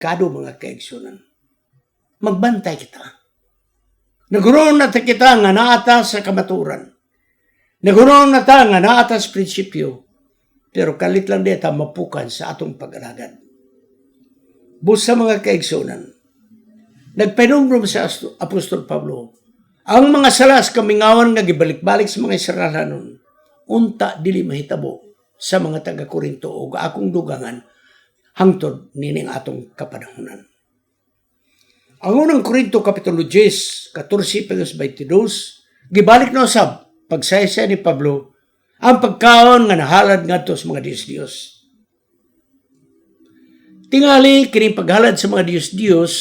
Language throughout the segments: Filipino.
kado mga kaigsunan. Magbantay kita. Naguroon na kita nga naata sa kamaturan. Naguroon na ta nga naata sa prinsipyo. Pero kalit lang dita mapukan sa atong pag-alagad. Busa mga kaigsunan, nagpainumdum sa Apostol Pablo, ang mga salas kamingawan nga gibalik-balik sa mga Israelanon, unta dili mahitabo sa mga taga-Korinto o akong dugangan hangtod nining atong kapanahunan. Ang unang Korinto Kapitulo 10, 14-22, gibalik na usab pagsaysa ni Pablo ang pagkaon nga nahalad ngadto sa mga Diyos-Diyos. Tingali kini paghalad sa mga Diyos-Diyos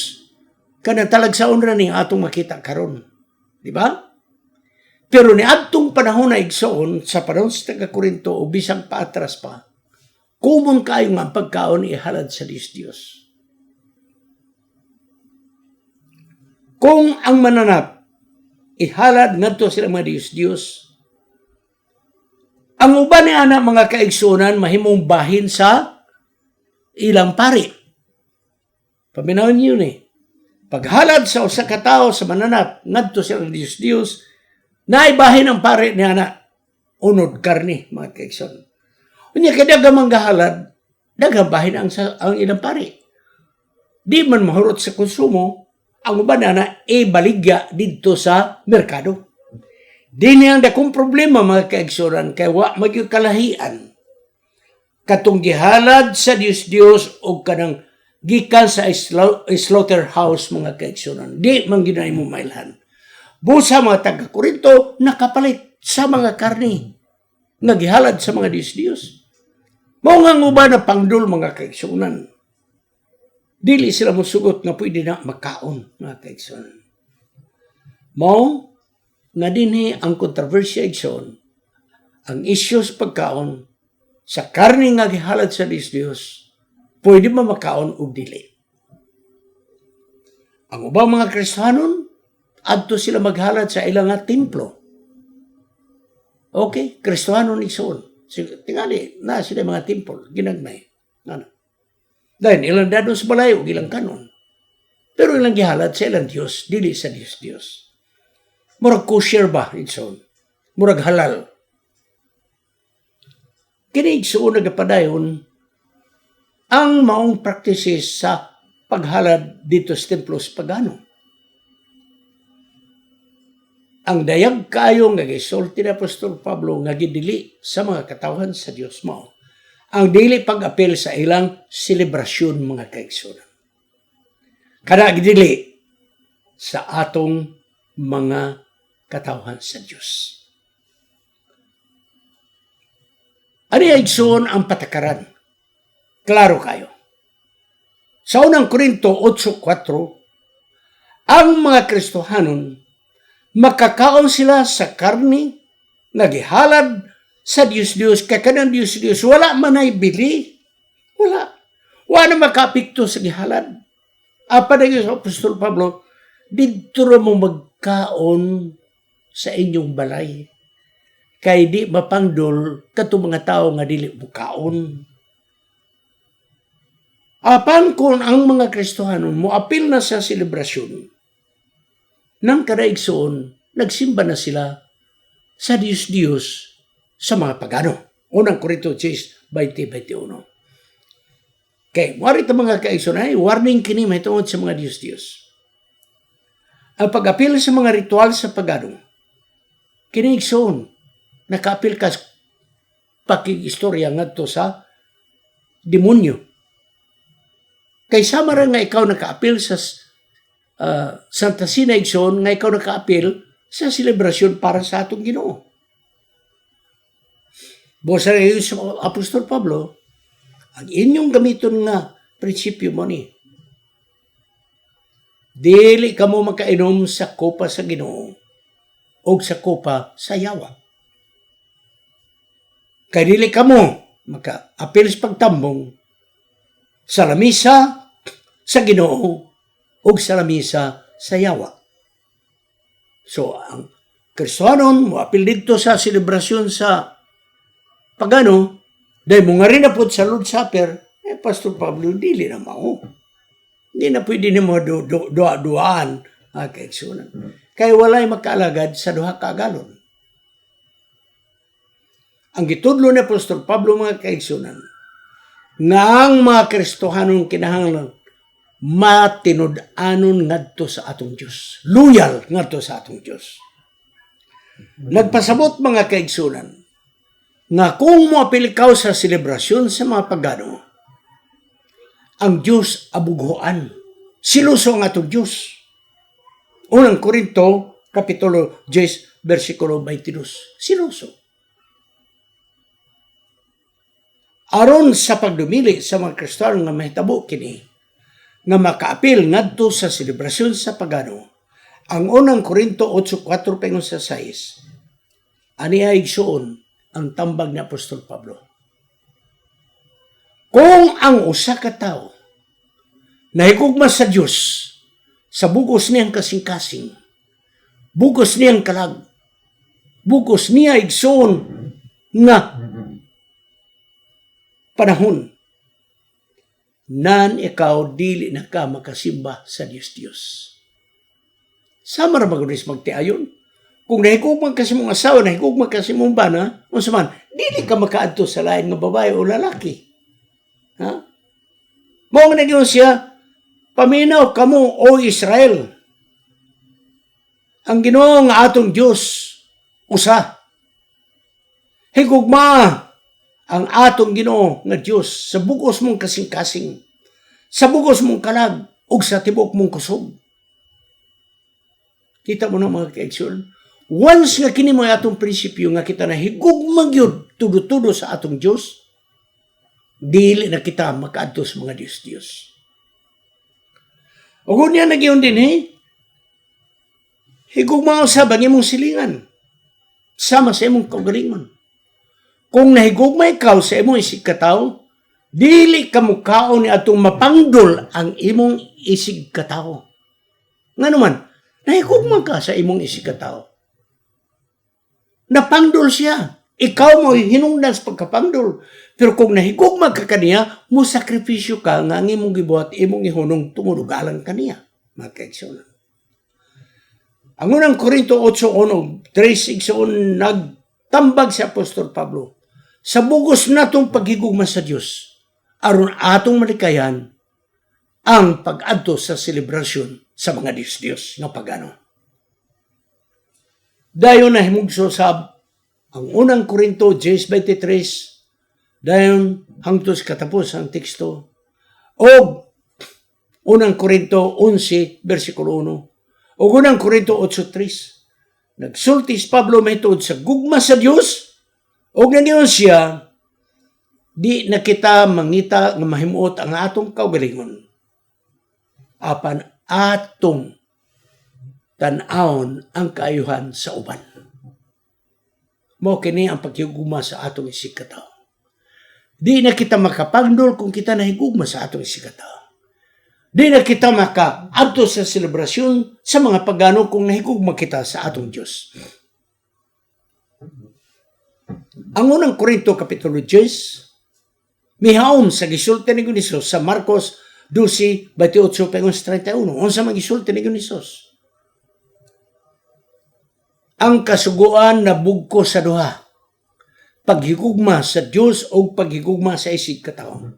kana talagsaon ra ning atong makita karon. Di ba? Pero ni adtong panahon na igsoon sa panahon sa taga-Korinto o bisang paatras pa, kumon kayo nga pagkaon ihalad sa Diyos-Diyos. Kung ang mananap ihalad ngadto sila mga Diyos-Diyos, ang uban ni ana mga kaigsunan mahimong bahin sa ilang pari. Paminawon niyo ni. Paghalad sa usa ka tawo sa mananap ngadto sa Diyos-Diyos, naibahin ang pari ni ana unod karni mga kaigsunan. Unya kay daghang manggahalad, daghang bahin ang ilang pari. Di man mahurot sa konsumo, ang uban ana baligya didto sa merkado. Di niya dakong problema mga kaigsunan kay wa magyud kalahian. Katong gihalad sa Diyos-Diyos o kanang gikan sa slaughterhouse mga kaigsunan. Di man ginay mo mailhan. Busa mga taga-Korinto nakapalit sa mga karni nga gihalad sa mga Diyos-Diyos. Mao nga uban na pangdul mga kaigsunan. Dili sila mosugot nga pwede na makaon mga kaigsunan. Mao nga dinhi ang kontrobersya igsoon. Ang issues pagkaon sa karni nga gihalad sa Diyos, pwede ba makaon o dili? Ang ubang mga Kristiyanon, adto sila maghalad sa ilang nga templo. Okay, Kristiyanon igsoon. Tingali, na sila mga templo, ginagnay. Dahil ilang dadon sa balay o ilang kanon. Pero ilang gihalad sa ilang Diyos, dili sa Diyos. Murag kosher ba, igsoon? Murag halal. Kini igsoon nagapadayon ang maong practices sa paghalad dito sa templos pagano. Ang dayag kayo nga gisulti ni Apostol Pablo nga gidili sa mga katawhan sa Dios mao. Ang dili pag-apel sa ilang selebrasyon mga kaigsunan. Kada gidili sa atong mga katawhan sa Dios. Ani igsoon ang patakaran. Klaro kayo. Sa unang Korinto 8:4, ang mga Kristohanon makakaon sila sa karni nagihalad sa Diyos-Diyos kay kanang Diyos-Diyos wala man ay bili. Wala na makapikto sa gihalad. Apa na sa Apostol Pablo, dito mo magkaon sa inyong balay. Kay di mapangdol kato mga tao nga dili bukaon. Apan kung ang mga Kristohanon moapil na sa selebrasyon, nang kadaigsoon, nagsimba na sila sa Diyos-Diyos sa mga pagano. Unang Korinto 10:20-21. Kay, warit ang mga kaigsoon ay warning kini mahitungod sa mga Diyos-Diyos. Ang pag-apil sa mga ritual sa pagano, kiniigsoon, nakaapil ka pakig-istorya ngadto sa demonyo. Kay sama ra nga ikaw nakaapil sa Santa Cena igsoon nga ikaw nakaapil sa selebrasyon para sa atong Ginoo. Bosa rin sa Apostol Pablo, ang inyong gamiton nga prinsipyo mo ni. Dili ka mo makainom sa kopa sa Ginoo o sa kopa sa yawa. Kay dili ka mo maka-apil sa pagtambong sa lamisa sa Ginoo o sa lamisa sa yawa. So, ang Kristohanon mo apil dito sa selebrasyon sa pagano, dahil mo nga rin na po sa Lord's Supper, Pastor Pablo, dili na mao. Hindi na pwede ni mo duaan, mga kaigsunan. Kaya walay makaalagad sa duha ka agalon. Ang gitudlo ni Apostol Pablo, mga kaigsunan, nga ang mga Kristohanong kinahanglan matinud-anon ngadto sa atong Diyos. Loyal ngadto sa atong Diyos. Nagpasabot, mga kaigsunan, nga kung moapilikaw sa selebrasyon sa mga pagano, ang Diyos abughoan. Siluso ang atong Diyos. Unang Korinto, Kapitulo 10, versikulo 22. Siluso. Aron sa pagdumili sa mga Kristiyano nga mahitabo kini, nga makaapil ngadto sa selebrasyon sa pagano, ang unang Korinto 8:4 pengon sa 6, aniya igsuon ang tambag ni Apostol Pablo. Kung ang usa ka tawo nahigugma sa Dios sa bugos niyang kasing-kasing, bugos niyang kalag, bugos niya igsuon nga panahon, nan ikaw dili na ka makasimba sa Diyos. Sama ra magunis magtiayon. Kung nahigugma ka sa mong asawa, nahigugma ka sa mong bana, unsaman, dili ka makaadto sa lain nga babae o lalaki. Ha? Mao nga nagyon siya, paminaw kamo o Israel. Ang Ginoo nga atong Dios usa. Higugma ang atong Ginoo nga Dios sa bugos mong kasing-kasing, sa bugos mong kalag, ug sa tibok mong kusog. Kita mo na, mga kaigsunan, once nga kini mo atong prinsipyo nga kita na higugma gyud tudo-tudo sa atong Dios, dili na kita makaadto sa mga Dios. Ug unya nagyon din higugma sa imong silingan sama sa imong kaugalingon. Kung nahigugma ikaw sa imong isig katawo, dili ka mukaon ni atong mapangdol ang imong isig katawo. Nga naman, nahigugma ka sa imong isig katawo. Napangdol siya. Ikaw mo hinungdan sa pagkapangdol. Pero kung nahigugma ka kaniya, mo sakripisyo ka nga ang imong gibuhat, imong ihunong tumudugalan kaniya. Mga kaigsunan. Ang unang Korinto 8:1, 3:6 nagtambag si Apostol Pablo. Sa bugos natong paghigugma sa Dios, aron atong malikayan ang pag-adto sa selebrasyon sa mga Diyos nga pagano. Dayon na himugso sab ang unang Korinto 10:23, dayon hangtod katapos ang teksto, o unang Korinto 11 versikulo 1, o unang Korinto 8:3. Nagsultis Pablo metod sa gugma sa Dios, o nagyon siya, di na kita mangita nga mahimuot ang atong kaugalingon. Apan atong tan-awon ang kaayuhan sa uban. Mao kini ang paghigugma sa atong isig katawo. Di na kita makapagdol kung kita nahigugma sa atong isig katawo. Di na kita makaadto sa selebrasyon sa mga pagano kung nahigugma kita sa atong Dios. Ang unang Korinto Kapitulo 10, mihawom sa gisulti ni Hesus sa Marcos 12:28-31. Unsa man gisulti ni Hesus? Ang kasuguan na bugko sa duha, paghigugma sa Dios o paghigugma sa isig katawo.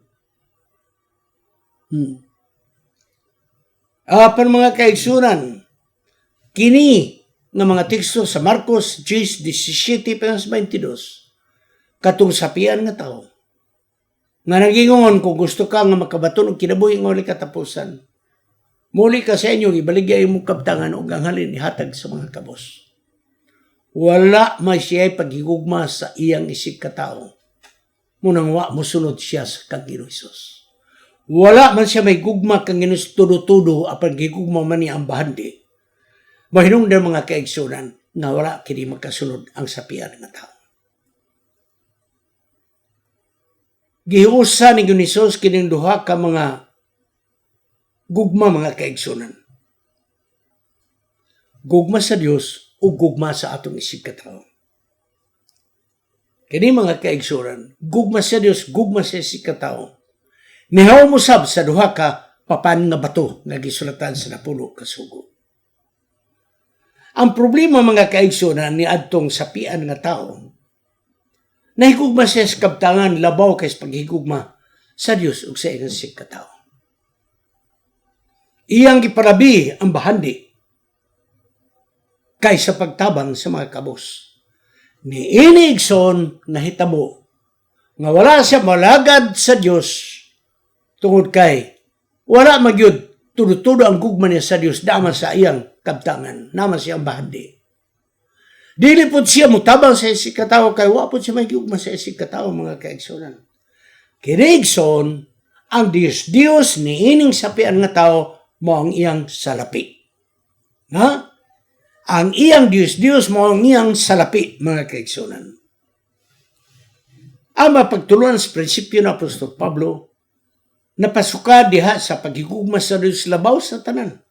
Apan mga kaigsunan, kini nga mga teksto sa Marcos 10:17-22, katong sapian nga tao, nga nagingon kung gusto ka nga makabaton og kinabuhi nga wala katapusan, muli ka sa inyo, ibaligay mo kabtangan o ganghalin ihatag sa mga kabos. Wala may siya'y paghigugma sa iyang isig katao, munang wa musunod siya sa kang Ginoong Hesus. Wala man siya may gugma kang Ginoong tudo-tudo apan gigugma man niya ang bahandi. Mahinungdan mga kaigsunan nga wala kini makasunod ang sapian nga tao. Gihusa ni Ginoong Hesus kining duha ka mga gugma, mga kaigsunan. Gugma sa Dios o gugma sa atong isig katawo. Kini mga kaigsunan, gugma sa Dios, gugma sa isig katawo. Nihaw mo sab sa duha ka papan nga bato nga gisulatan sa napulo ka sugo. Ang problema mga kaigsunan ni adtong sapian nga tao, nahigugma siya sa kabtangan labaw kay sa paghigugma sa Dios ug sa iyang katao. Iyang giparabi ang bahandi kaysa pagtabang sa mga kabos. Ni ini igsoon nahitabo nga wala siya malagad sa Dios tungod kay wala magyud tudo-tudo ang gugma niya sa Dios dama sa iyang kabtangan, naman siyang bahandi. Dili pud siya mutabang sa isig katao kay wa pud siya magyugma sa isig katao mga kaigsunan. Kini igsoon ang Dios ni ining sapian nga tao mo ang iyang salapi. Ha? Ang iyang Dios mo ang iyang salapi mga kaigsunan. Ang mapagtuluan sa prinsipyo ng Apostol Pablo napasuka diha sa paghigugma sa Dios labaw sa tanan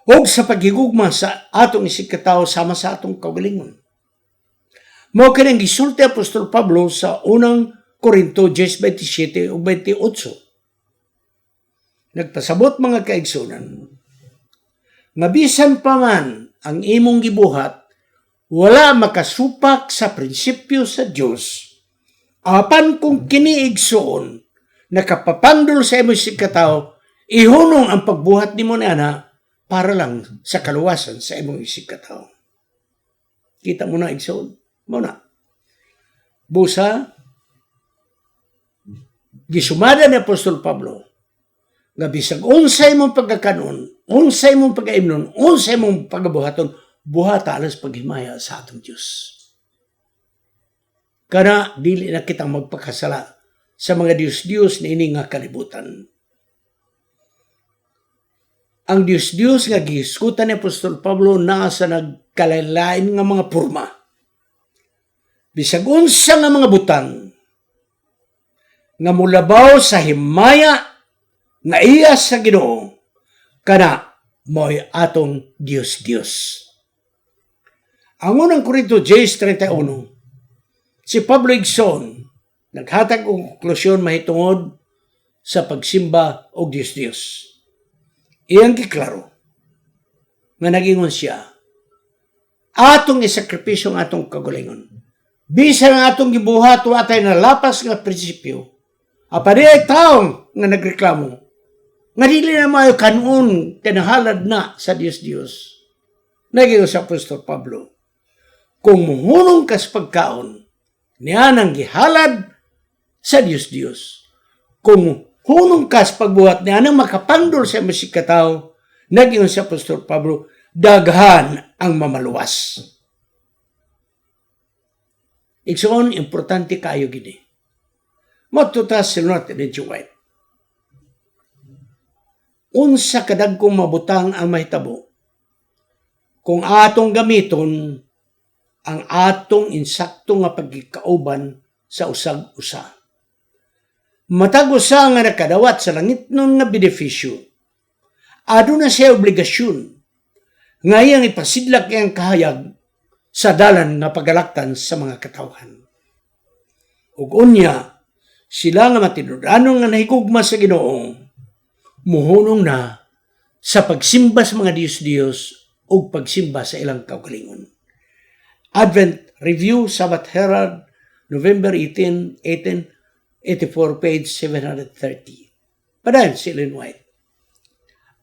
o sa paghigugma sa atong isig katao sama sa atong kaugalingon. Mao kining gisulti Apostol Pablo sa unang Korinto 10:27 ug 28. Nagpasabot mga kaigsunan, nga bisan pa man ang imong gibuhat, wala makasupak sa prinsipyo sa Dios. Apan kung kini igsoon, nakapapandol sa imong isig katao, ihunong ang pagbuhat nimo ni ana para lang sa kaluwasan sa imong isig katao. Kita mo na igsoon. Mo na. Busa, gisumada ni Apostol Pablo, nga bisag unsay mong pagkakanon, unsay mong pag-aimnon, unsay mong pagabuhaton, buhata alas paghimaya sa atong Diyos. Kana dili na kitang magpakasala sa mga Diyos na ini nga kalibutan. Ang Diyos nga gihisgutan ni Apostol Pablo naa sa nagkalalain nga mga porma. Bisag unsa nga mga butang nga mulabaw sa himaya nga iya sa Ginoo, kana mo'y atong Diyos. Ang unang Korinto 10:31, si Pablo igsoon naghatag og konklusyon mahitungod sa pagsimba og Diyos. Iyang giklaro nga nagingon siya, atong isakripisyo ang atong kagalingon. Bisan ang atong gibuhat wa tay nalapas nga prinsipyo. Apari ay taong nga nagreklamo nga dili na maayo kanon kanahalad na sa Diyos. Nagingon sa Apostol Pablo, kung muhunong ka sa pagkaon, niya nang gihalad sa Diyos. Kung hunong ka sa pagbuhat niya nang makapandol sa masig katao, nagingon sa Apostol Pablo, daghan ang mamaluwas. Igsoon, importante kayo gini. Matutas silunat ni White. Unsa kadagkong mabutang ang mahitabo kung atong gamiton ang atong insakto nga pagkikauban sa usag-usa. Matag usa nga nakadawat sa langit nun nga benepisyo, aduna siya obligasyon nga iyang ipasidlak iyang kahayag sa dalan nga pagalaktan sa mga katawhan. Ug unya, sila nga matinud-anon nga nahigugma sa Ginoo, muhunong na sa pagsimba sa mga Diyos o pagsimba sa ilang kaugalingon. Advent Review, Sabbath Herald, November 18, 1884, page 730. Padayon si Ellen White.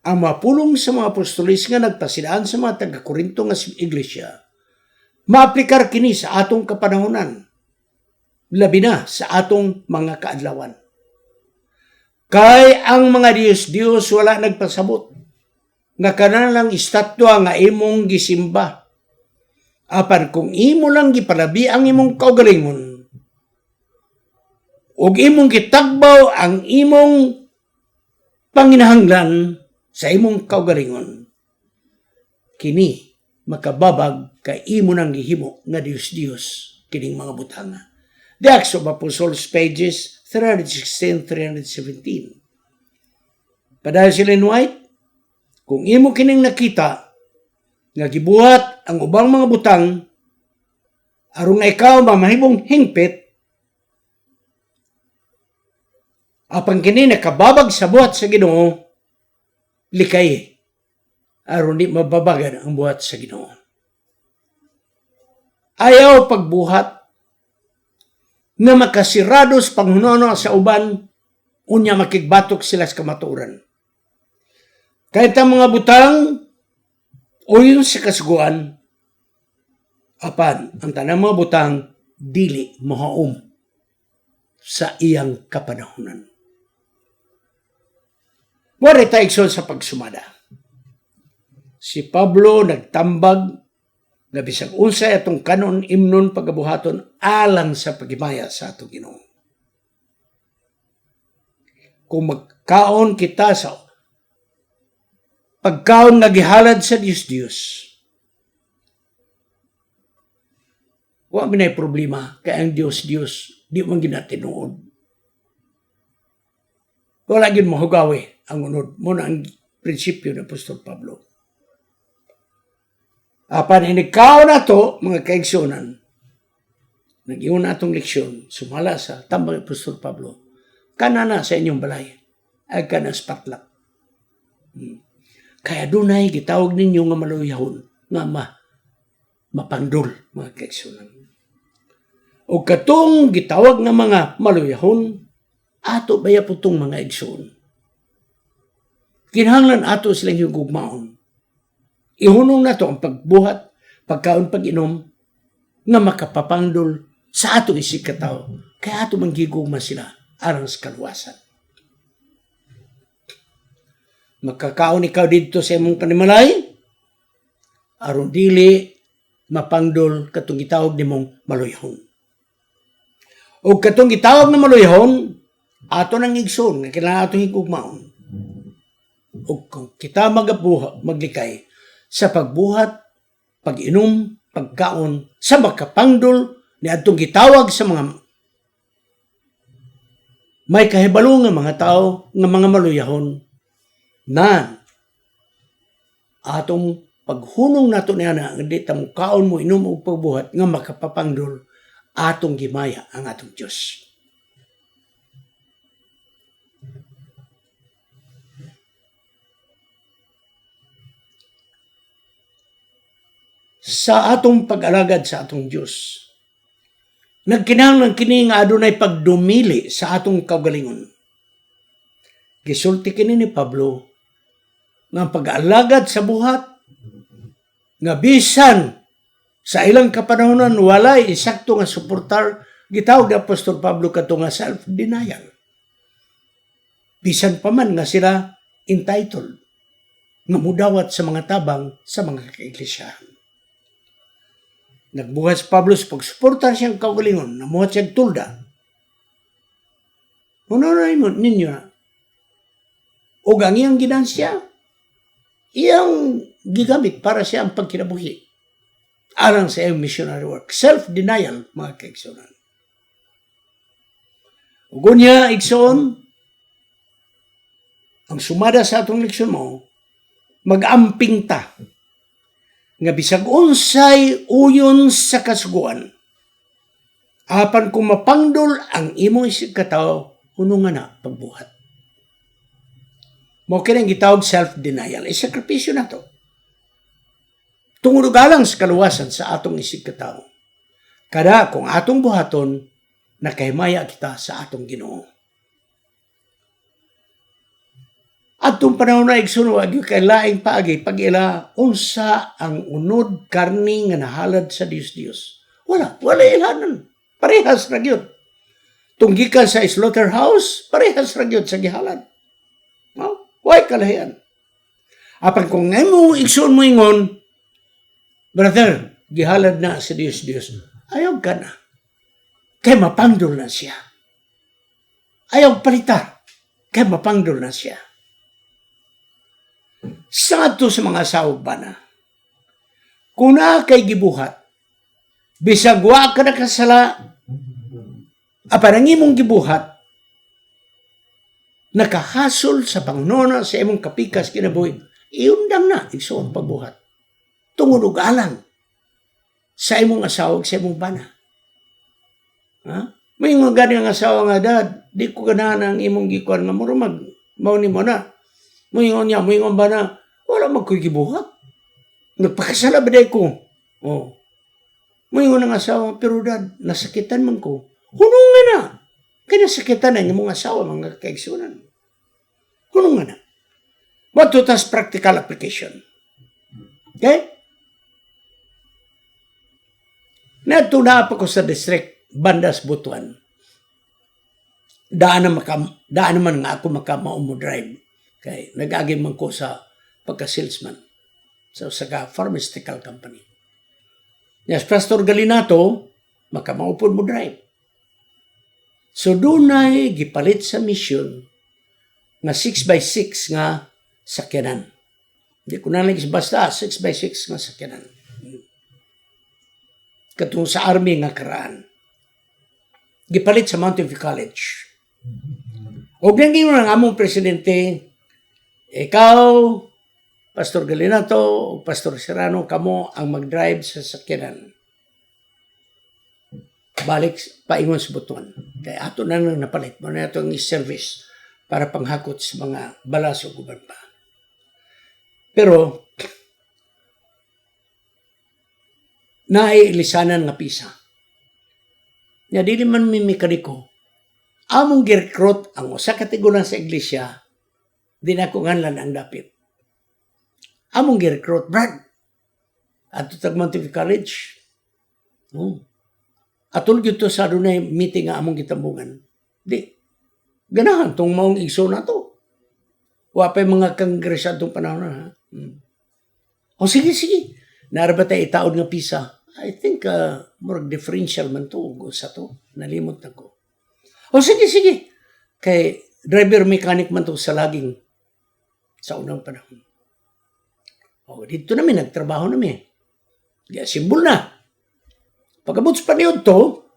Ang mapulong sa mga apostolis nga nagpasidaan sa mga taga-Korinto nga iglesia, maaplikar kini sa atong kapanahonan, labi na sa atong mga kaadlawan. Kay ang mga Diyos wala nagpasabot nga kanalang estatwa nga imong gisimba. Apan kung imo lang gipalabi ang imong kaugalingon ug imong gitagbaw ang imong panginahanglan sa imong kaugalingon, kini makababag kay imo nang gihimo nga Diyos kining mga butanga. The Acts of Apostles, pages 316-317. Padayon si Ellen White, kung imo kining nakita nga gibuhat ang ubang mga butang aron nga ikaw mamahimong hingpit, apan kini nakababag sa buhat sa Ginoo, likay aron di mababagan ang buhat sa Ginoo. Ayaw pagbuhat nga makasirados panghunono sa uban unya makigbatok sila sa kamatuoran. Kahit ang mga butang o yun sa kasuguan, apan ang tanang mga butang dili mahaom sa iyang kapanahunan. Wala tayo sa pagsumada. Si Pablo nagtambag na bisag unsay atong kanon imnon pagabuhaton alang sa pagimaya sa atong Ginoo. Kung magkaon kita sa pagkaon nga gihalad sa Dios, wa minay problema kay ang Dios di man ginatinuod. Wala gid mahugawi ang unod mo na ang prinsipyo ni Apostol Pablo. Apan inikaw na to, mga kaigsunan, nag-iwan na itong leksyon, sumala sa tambang Apostol Pablo, kanana sa inyong balay, ay kanas patlak. Kaya dunay gitawag ninyo nga maluyahon, nga mapandol, mga kaigsunan. O katong gitawag nga mga maluyahon, ato baya po itong mga igsoon. Kinahanglan ato silang higugmaon. Ihunong na to ang pagbuhat, pagkaon, pag-inom, nga makapapandol sa ato isig katao. Kaya ato manggigugma sila arang sa kaluwasan. Magkakaon ikaw dito sa imong panimalay, aron dili mapangdol katong gitawag nimong maluyahon. O katong gitawag na maluyahon, ato nang igsoon, nga kailangan atong higugmaon. O kung kita maglikay, sa pagbuhat, pag-inom, pagkaon, sa makapangdol ni atong gitawag sa mga may kahibalo nga mga tao nga mga maluyahon na atong paghunong nato niya na hindi tamo kaon mo inom o pagbuhat nga makapapangdol atong gimaya ang atong Diyos. Sa atong pag-alagad sa atong Diyos, nagkinahanglan kini nga adunay pagdumili sa atong kaugalingon. Gisulti kini ni Pablo nga pag-alagad sa buhat nga bisan sa ilang kapanahonan walay isakto nga suportar, gitawag ni Apostol Pablo kadto nga self-denial. Bisan pa man nga sila entitled nga mudawat sa mga tabang sa mga kaiglesiyahan. Nagbuhat si Pablo sa pagsuporta siyang kaugalingon, namuhat siyang tulda. Unaray mo ninyo na, o ang iyang ginansya, iyang gigamit para siya ang pagkinabuhi. Alang sa iyang missionary work. Self-denial, mga kaigsunan. Ugo niya, igsoon, ang sumada sa atong leksyon mo, mag-amping ta nga bisag unsay uyon sa kasuguan. Apan kung mapangdol ang imong isig katao, hunungan na pagbuhat. Mao kini gitawag self-denial. Sakripisyo na to. Tungod galang sa kaluwasan sa atong isig katao. Kada kung atong buhaton, nakahimaya kita sa atong Ginoo. Atong panahon na igsuno agi kay laing paagi pag ila unsa ang unod karni nga nahalad sa Dios. Wala ilanan. Parehas ra gyud. Tunggikan sa slaughterhouse, parehas ra gyud sa gihalad. No? Why kalahian? Apan kung mo igsuon mo ingon, brother, gihalad na sa Dios. Ayaw ka na. Kay mapangdol na siya. Ayaw palita. Kay mapangdol na siya. Sa ato sa mga sawag ba na, kung na kay gibuhat, bisag wa ka na kasala, apan ang imong gibuhat, nakahasol sa pangunona sa imong kapikas kinabuhi, iundang na, igsuon pagbuhat. Tungod og alang sa imong asawag, sa imong bana. Ha? May mga gani ang asawa nga, Dad, di ko ganahan ang imong gikuan nga murumag, mauni mo na. Moingon ba na, wala magko'y gibuhat. Nagpakasala ba day ko? Oh. Moingon ang asawa, pero dad, nasakitan man ko. Hunungan na. Kaya nasakitan na yung mga asawa, mga kaigsunan. Hunungan na. What to tas practical application? Okay? Natuna pa ko sa district, Bandas, Butuan. Daan naman nga ako makamaumo drive. Kaya nag-agi man ko sa pagka-salesman sa pharmaceutical company. Yes, Pastor Galinato, makamaupod mo drive. So doon ay gipalit sa mission na 6x6 nga sakyanan. Hindi ko na lang basta 6x6 nga sakyanan. Katong sa army nga karaan. Gipalit sa Mountain View College. O ganyan ng among presidente, ikaw, Pastor Galinato, o Pastor Serrano, kamo ang mag-drive sa sakyanan. Balik, paingon sa Butuan. Kaya ato na nang napalit mo na itong service para panghakot sa mga balas o guberna. Pero, naiilisanan nga pisa. Nga di man may mekaniko, among girecruit ang usa ka tigulang sa iglesia, di na ko nganlan ang dapit. Among girecruit, Brad, at tutag Mountain View College. Atol gyud to sa dunay meeting nga among gitambungan. Di, ganahan tong maong igso na to. Wapay mga kongresya itong panahon na. O sige. Narabat tayo itaod nga pisa. I think more differential man to sa to. Nalimot na ko. O sige. Kay driver mechanic man to sa laging sa unang panahon. O dito namin, nagtrabaho namin. Kaya simbol na. Pagkabot sa panihod to,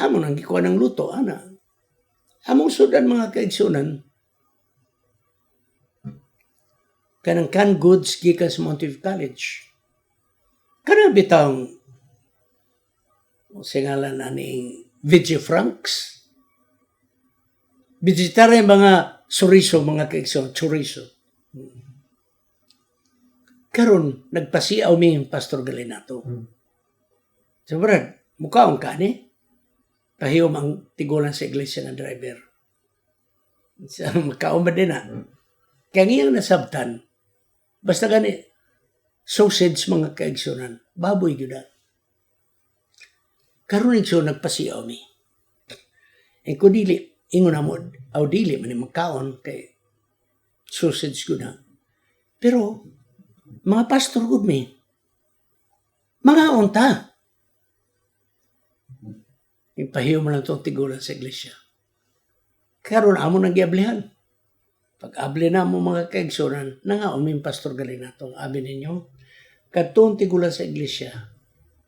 amon ang gikuha ng luto, ana. Among sudan mga kaigsunan, kanang canned goods gikan sa Mountain View College. Kanang bitang singalan na ni Veggie Franks. Vegetarian mga chorizo, mga kaigsunan, chorizo. Karon nagpasiaw mi Pastor Galinato. So Brad, mukhaon ka ni? Pahiyom ang tigulan sa iglesia ng driver. So, mukhaon ba din na? Kaya ngayong nasabtan, basta gani, sausage mga kaigsunan, baboy yun na. Karon igso nagpasiaw mi. E ko dili, ingon na mo, aw dili, man mukhaon kay sausage ko na. Pero, mga pastor good me, mga unta. Ipahiyo mo lang itong tigulan sa iglesia. Karon amo nang giablihan. Pag abli na mo mga kaigsunan, nangaon mi Pastor Galinato, abi ninyo, katong tigulan sa iglesia,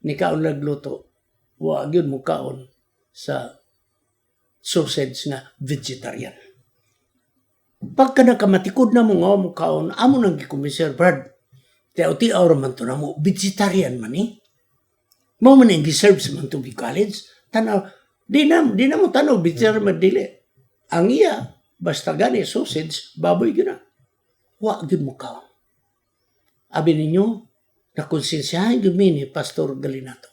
ni kaon lagluto, wag yun mo kaon sa sausage na vegetarian. Pagka nakamatikod na mo nga mo kaon, amo nang gikumisir, Brad, tiaw-tiaw raman to na mo, vegetarian man eh. Mo man yung deserve sa Mountain View College, tanaw, di na mo tanaw, vegetarian man dili. Ang iya, basta gani, sausage, baboy gina. Wa, gid mo kaon. Abi ninyo, nakonsensyahan gid mi ni Pastor Galinato.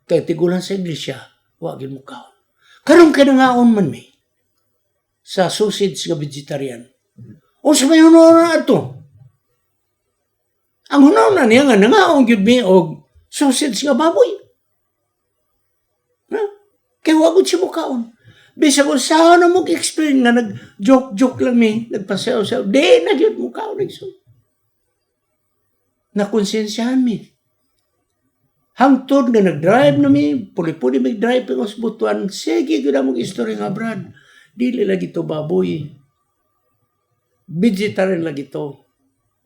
Kay tigulan sa iglesia, wa, gid mo kaon. Karong kanangaon man mi, sa sausage nga vegetarian. O sa may hunaw na ito. Ang hunaw na niya nga nangaong yun mi o sausage nga baboy. Kaya wagod siya mukaon. Bisa ko saan na mag-explain nga nag-joke lang mi, nagpasayaw-sayaw. Di, nagyod mukaon. Nakonsensyahan mi. Hangtod nga nag-drive na mi, puli-puli mag-drive pa sa Butuan. Sige, gina mong istorya nga, Brad. Dili lagi to baboy. Vegetarian lagi to.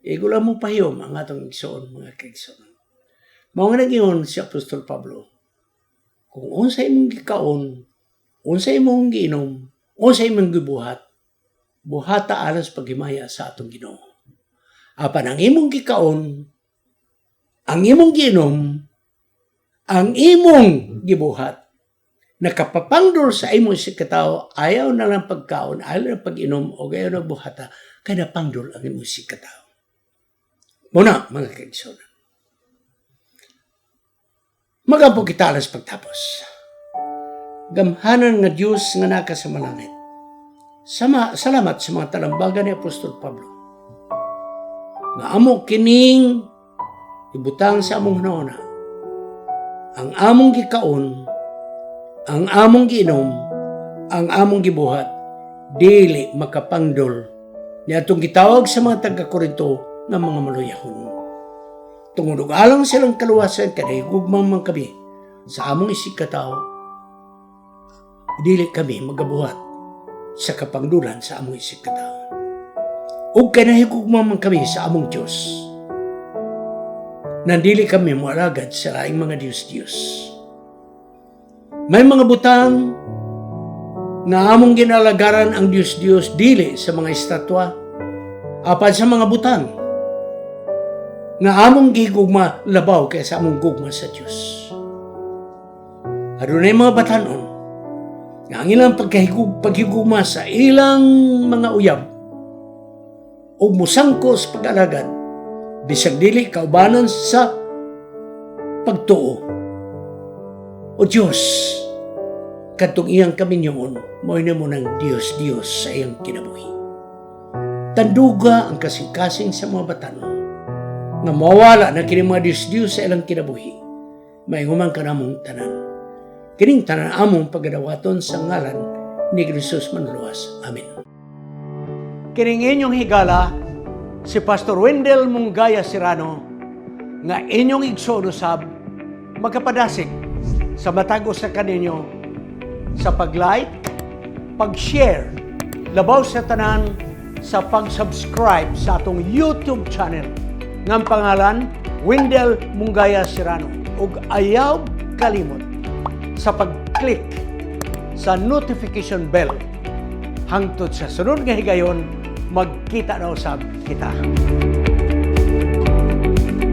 Ego lang mo pahiyom ang atong igsoon, mga kaigsoon. Mga nag-iyon si Apostol Pablo, kung unsay mong gikaon, unsay mong giinom, unsay mong gibuhat, buhata alas paghimaya sa atong Ginoo. Apan ang imong gikaon, ang imong giinom, ang imong gibuhat, nakapapangdol sa imo si katao, ayaw na lang pagkaon, ayaw na pag-inom, o ayaw na buhata, kaya napangdol ang imo si katao. Muna, mga kaigsunan. Magapo kita alas pagtapos. Gamhanan nga Diyos nga naka sa malangit. Salamat sa mga talambagan ni Apostol Pablo. Nga amo kining ibutang sa among nauna. Ang among gikaon, ang among giinom, ang among gibuhat, dili makapangdol niya itong gitawag sa mga taga-Korinto ng mga maluyahon. Tungod alang silang kaluwasan kada higugmang man kami sa among isig katao, dili kami magabuhat sa kapangdulan sa among isig katao. Ug kanahigugmang man kami sa among Diyos, nandili kami moalagad sa laing mga Diyos-Diyos. May mga butang na among ginalagaran ang Diyos-Diyos dili sa mga estatwa, apan sa mga butang nga among gigugma labaw kaysa among gugma sa Diyos. Adunay mga batanon nga ang ilang paghigugma sa ilang mga uyab o musangkos pag-alagad bisag dili kaubanan sa pagtuo. O Diyos, katong iyang kaminyoon, mo'y na mo ng Diyos sa iyang kinabuhi. Tanduga ang kasing-kasing sa mga batanon nga mawala na kini mga Diyos sa ilang kinabuhi, mainguman ka namong tanan. Kining tanan among pagadawaton sa ngalan ni Jesus Manluwas. Amen. Kining inyong higala, si Pastor Wendell Munggaya Serrano, nga inyong igsoon usab, magkapadasig sa matag sa kaninyo sa pag-like, pag-share, labaw sa tanan, sa pag-subscribe sa atong YouTube channel ng pangalan Wendell Munggaya Serrano, ug ayaw kalimot sa pag-click sa notification bell hangtod sa sunod nga higayon magkita na usab kita.